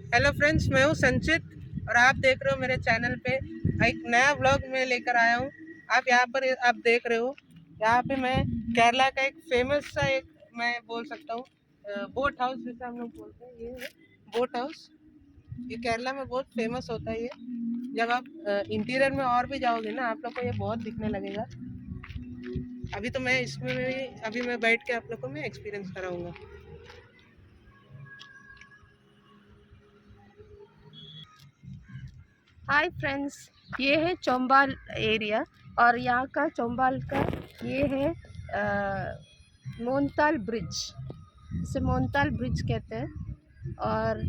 Hello friends, मैं हूँ संचित और आप देख रहे हो मेरे चैनल पे एक नया व्लॉग में लेकर आया हूँ। आप यहाँ पर आप देख रहे हो, यहाँ पे मैं केरला का एक फेमस सा एक मैं बोल सकता हूँ बोट हाउस जैसे हम लोग बोलते हैं, ये है बोट हाउस। ये केरला में बहुत फेमस होता है। ये जब आप इंटीरियर में और भी जाओगे ना, आप लोग को ये बहुत दिखने लगेगा। अभी तो मैं इसमें भी अभी मैं बैठ के आप लोग को मैं एक्सपीरियंस कराऊंगा। हाय फ्रेंड्स, ये है चौम्बाल एरिया और यहाँ का चौम्बाल का ये है मोनताल ब्रिज। इसे मोनताल ब्रिज कहते हैं। और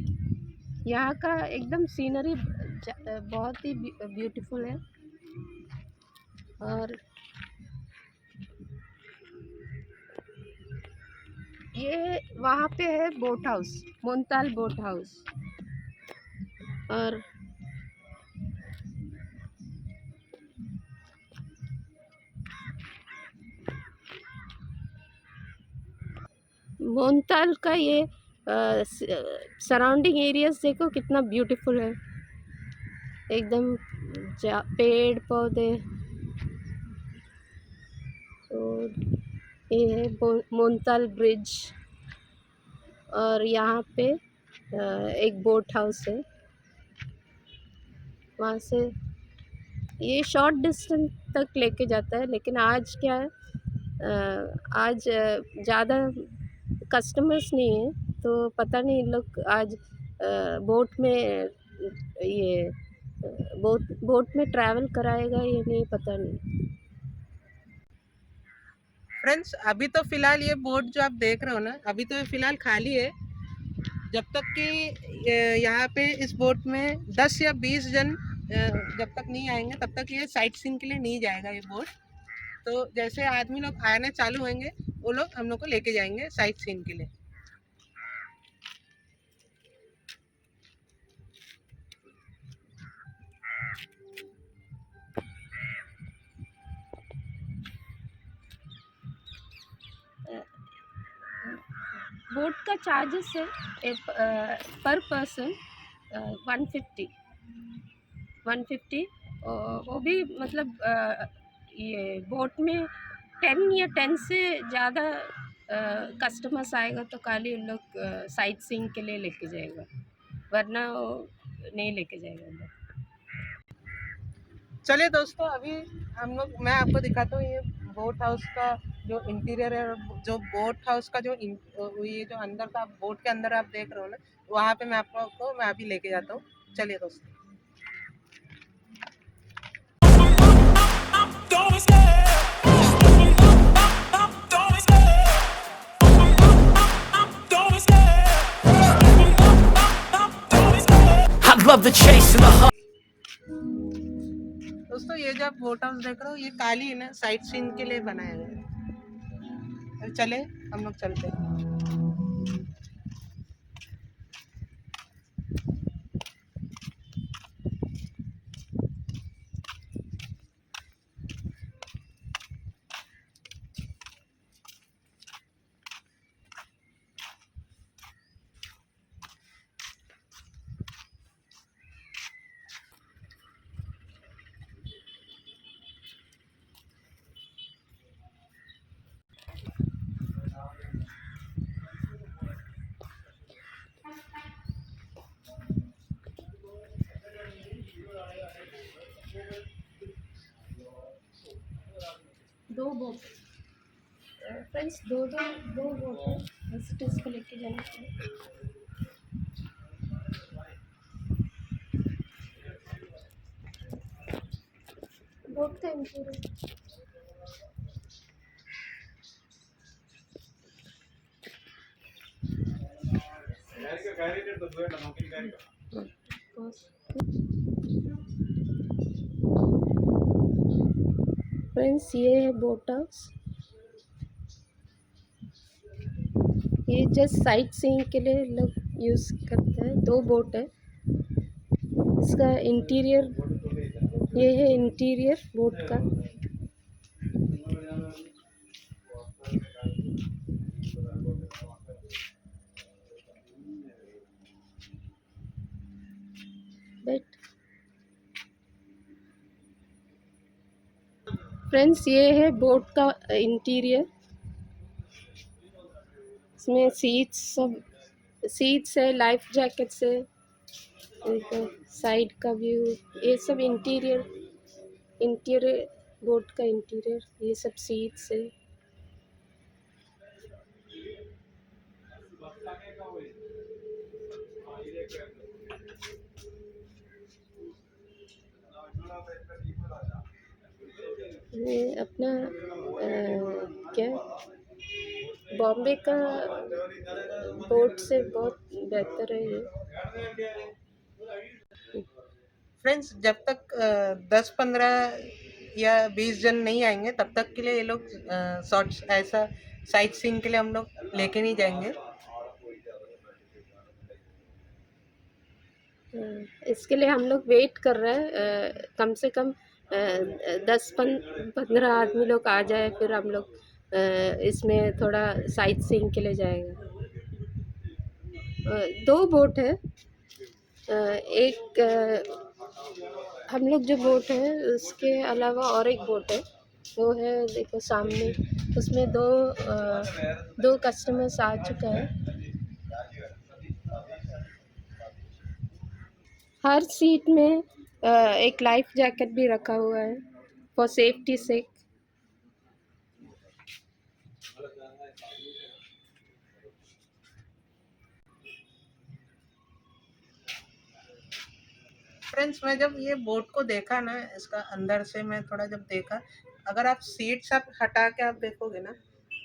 यहाँ का एकदम सीनरी बहुत ही ब्यूटीफुल है। और ये वहाँ पे है बोट हाउस, मोनताल बोट हाउस। और मोनताल का ये सराउंडिंग एरियाज देखो कितना ब्यूटीफुल है, एकदम पेड़ पौधे। और ये है मोनताल ब्रिज और यहाँ पे एक बोट हाउस है। वहाँ से ये शॉर्ट डिस्टेंस तक लेके जाता है, लेकिन आज क्या है, आज ज़्यादा कस्टमर्स नहीं है, तो पता नहीं इन लोग आज बोट में ये बोट में ट्रैवल कराएगा ये नहीं, पता नहीं। फ्रेंड्स, अभी तो फिलहाल ये बोट जो आप देख रहे हो ना, अभी तो ये फिलहाल खाली है। जब तक कि यहाँ पे इस बोट में 10 या 20 जन जब तक नहीं आएंगे तब तक ये साइट सीन के लिए नहीं जाएगा ये बोट। तो जैसे आदमी लोग आने चालू होंगे, वो लोग हम लोग को लेके जाएंगे साइट सीन के लिए। बोट का चार्जेस है पर पर्सन 150। वो भी मतलब ये बोट में 10 से ज़्यादा कस्टमर्स आएगा तो खाली उन लोग साइट सीइंग के लिए लेके जाएगा, वरना वो नहीं लेके जाएगा उन लोग। चलिए दोस्तों, अभी हम लोग मैं आपको दिखाता हूँ ये बोट हाउस का जो इंटीरियर है। जो बोट हाउस का जो ये जो अंदर का बोट के अंदर आप देख रहे हो ना, वहाँ पे मैं आपको मैं अभी लेके जाता हूँ। चलिए दोस्तों। Love the chase and the hunt. दोस्तों, ये जो आप बोट हाउस देख रहे हो, ये काली है ना, साइट सीन के लिए बनाया गया है। चले हम लोग चलते हैं। दो बोट फ्रेंड्स, दो बोट है विजिटर्स को लेके जाने के लिए। बोट का इंटीरियर फ्रेंड्स, ये है बोट हाउस। ये जस्ट साइट सीइंग के लिए लोग यूज़ करते हैं। दो बोट है। इसका इंटीरियर, ये है इंटीरियर बोट का। फ्रेंड्स ये है बोट का इंटीरियर। इसमें सीट्स है, लाइफ जैकेट्स है, साइड का व्यू, ये सब इंटीरियर बोट का इंटीरियर, ये सब सीट्स है। ये अपना क्या बॉम्बे का बोट से बहुत बेहतर है ये। फ्रेंड्स जब तक 10-15 या 20 जन नहीं आएंगे तब तक के लिए ये लोग शॉर्ट्स ऐसा साइट सीइंग के लिए हम लोग लेके नहीं जाएंगे। इसके लिए हम लोग वेट कर रहे हैं, कम से कम 10-15 आदमी लोग आ जाए, फिर हम लोग इसमें थोड़ा साइट सीइंग के लिए जाएगा। 2 बोट है, एक हम लोग जो बोट है उसके अलावा और एक बोट है, वो है देखो सामने, उसमें दो कस्टमर्स आ चुका है। हर सीट में एक लाइफ जैकेट भी रखा हुआ है फॉर सेफ्टी सेक। फ्रेंड्स मैं जब ये बोट को देखा ना, इसका अंदर से मैं थोड़ा जब देखा, अगर आप सीट्स आप हटा के आप देखोगे ना,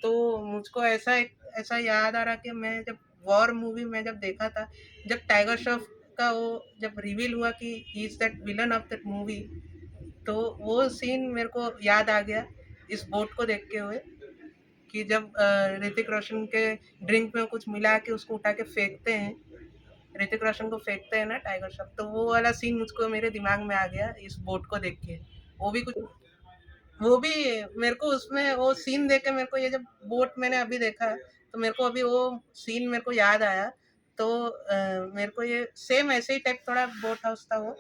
तो मुझको ऐसा याद आ रहा कि मैं जब वॉर मूवी में जब देखा था, जब टाइगर श्रॉफ का वो जब रिवील हुआ कि he is that villain of that movie, तो वो सीन मेरे को याद आ गया इस बोट को देखते हुए, कि जब ऋतिक रोशन के ड्रिंक में कुछ मिला के उसको उठा के फेंकते हैं, ऋतिक रोशन को फेंकते हैं ना टाइगर श्रॉफ, तो वो वाला सीन मुझको मेरे दिमाग में आ गया इस बोट को देख के। वो भी कुछ वो भी मेरे को उसमें वो सीन देख के, मेरे को ये जब बोट मैंने अभी देखा तो मेरे को अभी वो सीन मेरे को याद आया। तो मेरे को ये सेम ऐसे ही टाइप थोड़ा बोट हाउस था वो,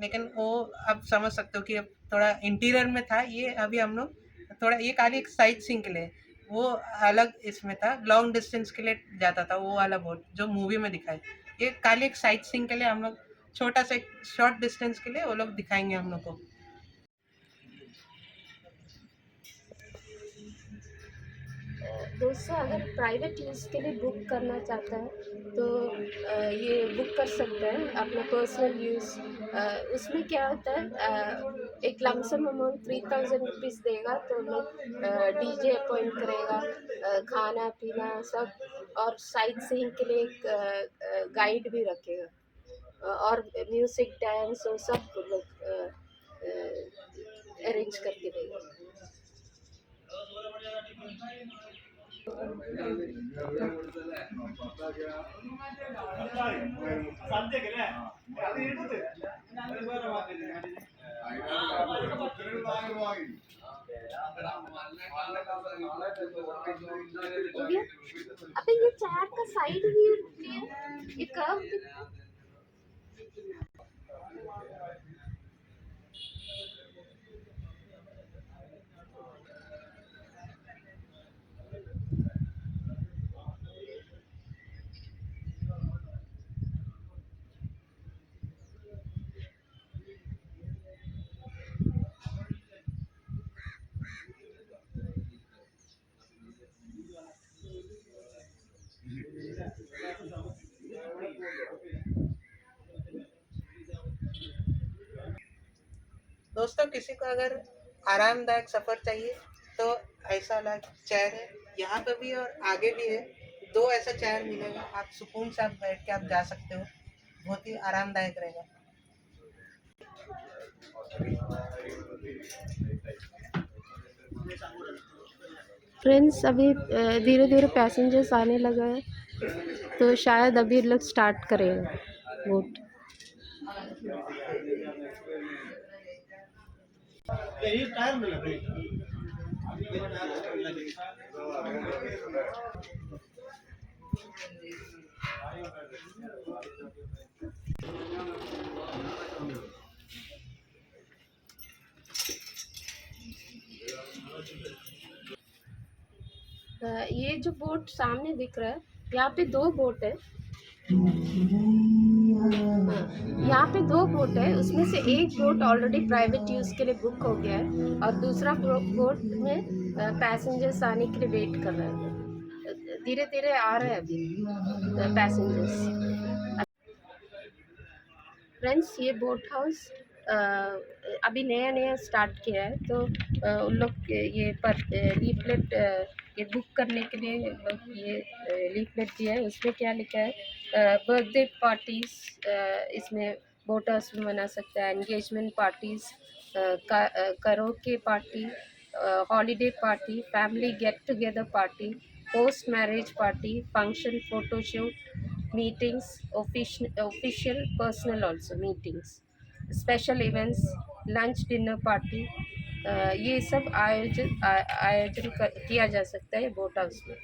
लेकिन वो आप समझ सकते हो कि अब थोड़ा इंटीरियर में था ये। अभी हम लोग थोड़ा ये खाली एक साइट सीइंग के लिए, वो अलग इसमें था, लॉन्ग डिस्टेंस के लिए जाता था वो वाला बोट जो मूवी में दिखाए। ये खाली एक साइट सीइंग के लिए हम लोग, छोटा सा एक शॉर्ट डिस्टेंस के लिए वो लोग दिखाएंगे हम लोग को। दोस्तों अगर प्राइवेट यूज़ के लिए बुक करना चाहता है तो ये बुक कर सकता है अपना पर्सनल यूज़। उसमें क्या होता है, एक लमसम अमाउंट 3000 रुपीज़ देगा तो लोग डीजे अपॉइंट करेगा, खाना पीना सब, और साइट सीइंग के लिए एक गाइड भी रखेगा, और म्यूज़िक डांस वो सब लोग अरेंज करके देगा। अबे ये चार का साइड व्यू ये कर्व दोस्तों किसी को अगर आरामदायक सफ़र चाहिए तो ऐसा वाला चेयर है यहाँ पे भी और आगे भी है, 2 ऐसा चेयर मिलेगा, आप सुकून से आप बैठ के आप जा सकते हो, बहुत ही आरामदायक रहेगा। फ्रेंड्स अभी धीरे धीरे पैसेंजर्स आने लगा है, तो शायद अभी लोग स्टार्ट करेगा बोट। जो बोट सामने दिख रहा है, यहाँ पे 2 बोट है। हाँ, यहाँ पे 2 बोट है, उसमें से एक बोट ऑलरेडी प्राइवेट यूज़ के लिए बुक हो गया है और दूसरा बोट में पैसेंजर्स आने के लिए वेट कर रहे हैं। धीरे-धीरे आ रहे हैं अभी पैसेंजर्स। फ्रेंड्स, ये बोट हाउस अभी नया स्टार्ट किया है, तो उन लोग ये पर लीफलेट ये बुक करने के लिए ये लीफलेट दिया है। उसमें क्या लिखा है, बर्थडे पार्टीज़ इसमें बोट हाउस में मना सकता है, engagement parties, karaoke party, holiday party, family get together party, post marriage party, function, photoshoot, meetings, official, personal also meetings, special events, lunch, dinner party, ये सब आयोजन किया जा सकता है बोट हाउस में।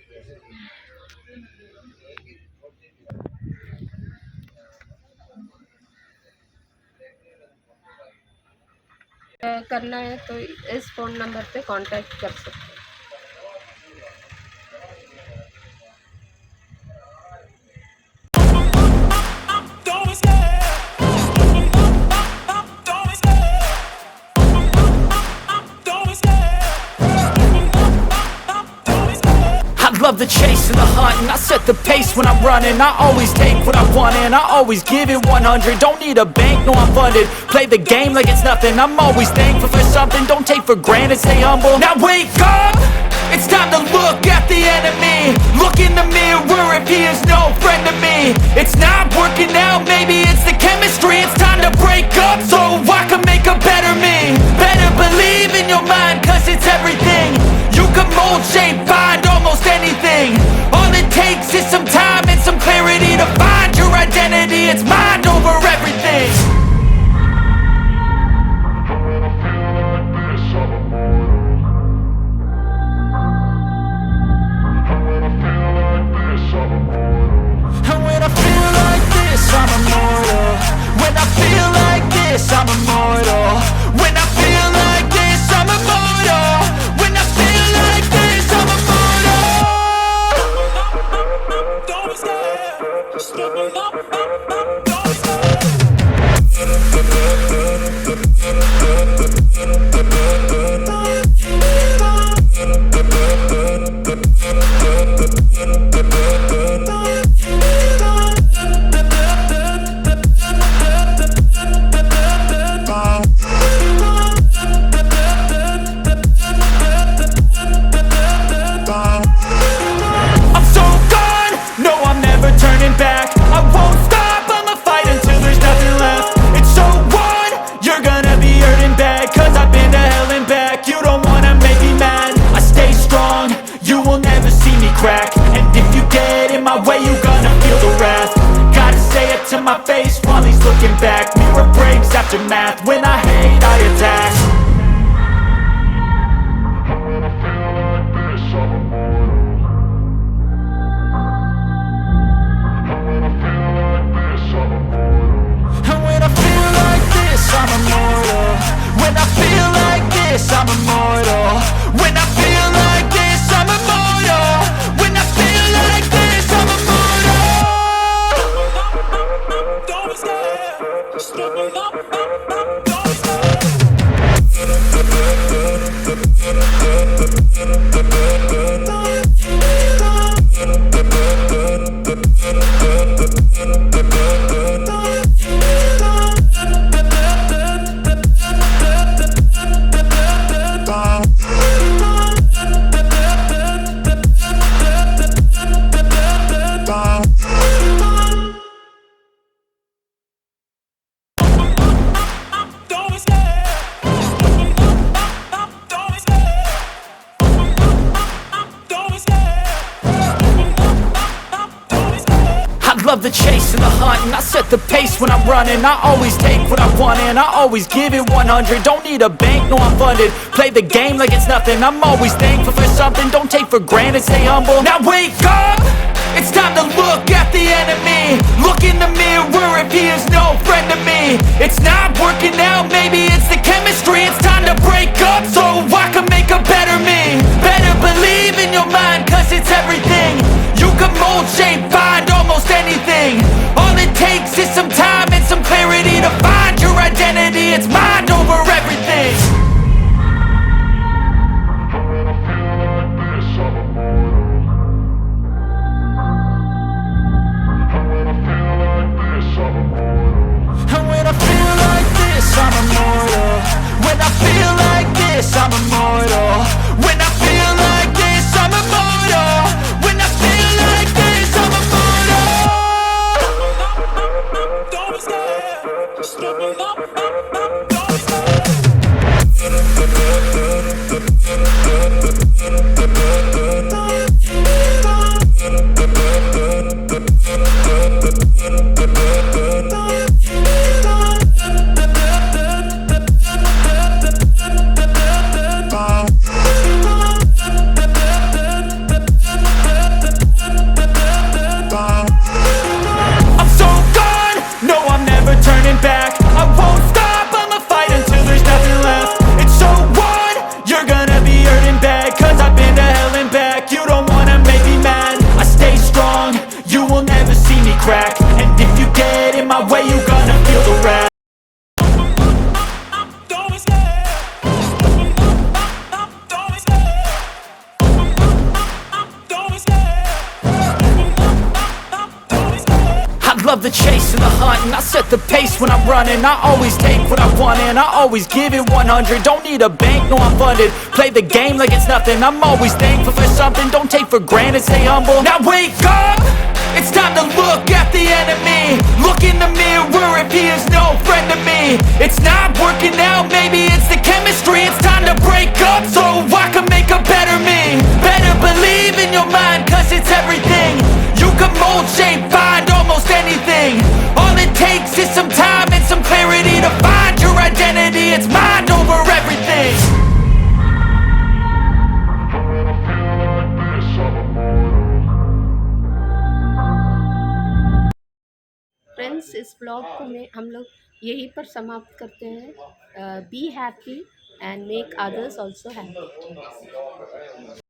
करना है तो इस फ़ोन नंबर पे कांटेक्ट कर सकते हैं। I love the chase and the hunt, and I set the pace when I'm running. I always take what I want and I always give it 100. Don't need a bank, no I'm funded. Play the game like it's nothing. I'm always thankful for something. Don't take for granted, stay humble. Now wake up, it's time to look at the enemy. Look in the mirror if he is no friend to me. It's not working out, maybe it's the chemistry. It's time to break up so I can make a better me. Better believe in your mind, cause it's everything. You can mold, shape, find almost anything. All it takes is some time and some clarity to find your identity. It's mind over everything. And when I feel like this, I'm immortal. When I feel like this, I'm immortal. When I feel like this, I'm immortal. When I feel like this, I'm immortal. Don't be scared. Just level up, don't be scared. I'm so gone, no I'm never turning back. I won't stop, I'ma fight until there's nothing left. It's so on, you're gonna be hurting bad, cause I've been to hell and back. You don't wanna make me mad, I stay strong, you will never see me crack. And if you get in my way, you gonna feel the wrath. Gotta say it to my face while he's looking back. Mirror breaks after math, when I hate I attack. And when I feel like this, I'm immortal. When I feel like this, I'm immortal. When I feel like this, I'm immortal. When I feel like this, I'm immortal. Don't be scared. Just level up, don't be scared. Don't be scared. Don't be scared. Don't be scared. Don't be scared. I love the chase and the hunt, and I set the pace when I'm running. I always take what I want and I always give it 100. Don't need a bank, no I'm funded. Play the game like it's nothing. I'm always thankful for something. Don't take for granted, stay humble. Now wake up, it's time to look at the enemy. Look in the mirror if he is no friend to me. It's not working out, maybe it's the chemistry. It's time to break up so I can make a better me. Better believe in your mind, cause it's everything. my way, you gonna feel the wrath. I love the chase and the hunt, and I set the pace when I'm running. I always take what I want and I always give it 100. Don't need a bank, no I'm funded. Play the game like it's nothing. I'm always thankful for something. Don't take for granted, stay humble. Now wake up! It's time to look at the enemy. Look in the mirror if he is no friend to me. It's not working out, maybe it's the chemistry. It's time to break up so I can make a better me. Better believe in your mind, cause it's everything. You can mold, shape, find almost anything. All it takes is some time and some clarity to find your identity. It's mind over everything. Friends, इस blog को हम लोग यहीं पर समाप्त करते हैं. Be happy and make others also happy.